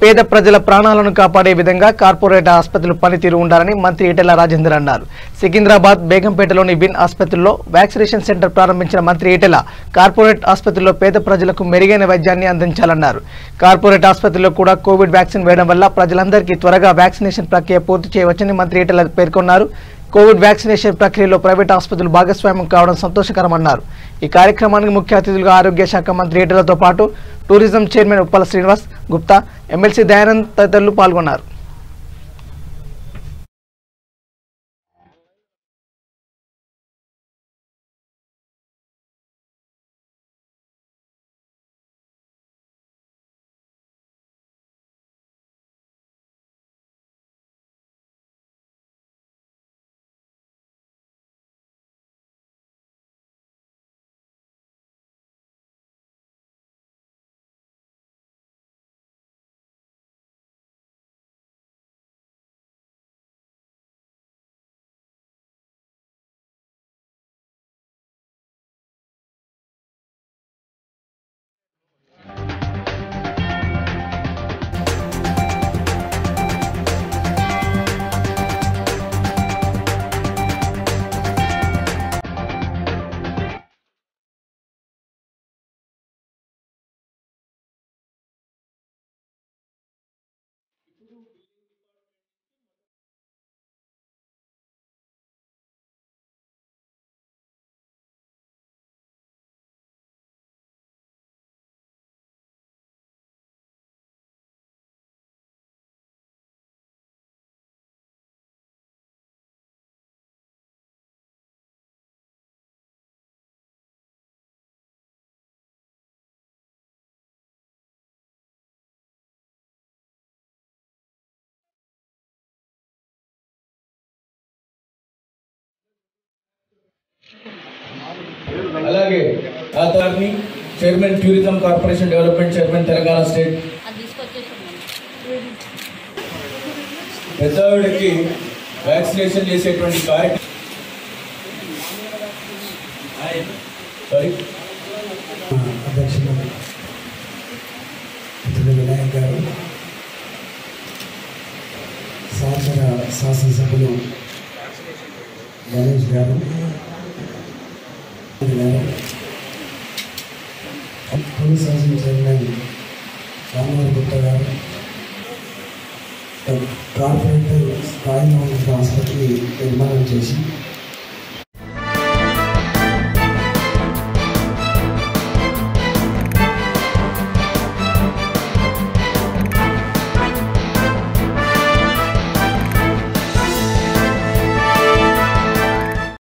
పేద ప్రజల ప్రాణాలను కాపాడే విధంగా కార్పొరేట్ ఆసుపత్రులు పనితీరు ఉండాలని మంత్రి ఈటెల రాజేందర్ అన్నారు. సికింద్రాబాద్ బేగంపేటలోని విన్ ఆసుపత్రిలో వ్యాక్సినేషన్ సెంటర్ ప్రారంభించిన మంత్రి ఈటెల కార్పొరేట్ ఆసుపత్రుల్లో పేద ప్రజలకు మెరుగైన వైద్యాన్ని అందించాలన్నారు. కార్పొరేట్ ఆసుపత్రుల్లో కూడా కోవిడ్ వ్యాక్సిన్ వేయడం వల్ల ప్రజలందరికీ త్వరగా వ్యాక్సినేషన్ ప్రక్రియ పూర్తి చేయవచ్చని మంత్రి ఈటెల పేర్కొన్నారు. కోవిడ్ వ్యాక్సినేషన్ ప్రక్రియలో ప్రైవేట్ ఆసుపత్రులు భాగస్వామ్యం కావడం సంతోషకరమన్నారు. ఈ కార్యక్రమానికి ముఖ్య అతిథులుగా ఆరోగ్య శాఖ మంత్రి ఈటెలతో పాటు tourism chairman Uppala Srinivas Gupta, MLC Dayanand తదితరులు పాల్గొన్నారు. అలాగే authority chairman tourism corporation development chairman Telangana state పెద్దవాడికి వ్యాక్సినేషన్ చేసేటువంటి కార్యక్రమం అధ్యక్షులు వినాయక్ గారు, సహచర శాసనసభ్యులు Ganesh garu, police housing chairman Ramavari Gupta garu, corporate స్థాయిలో ఉన్న ఆసుపత్రి నిర్మాణం చేసి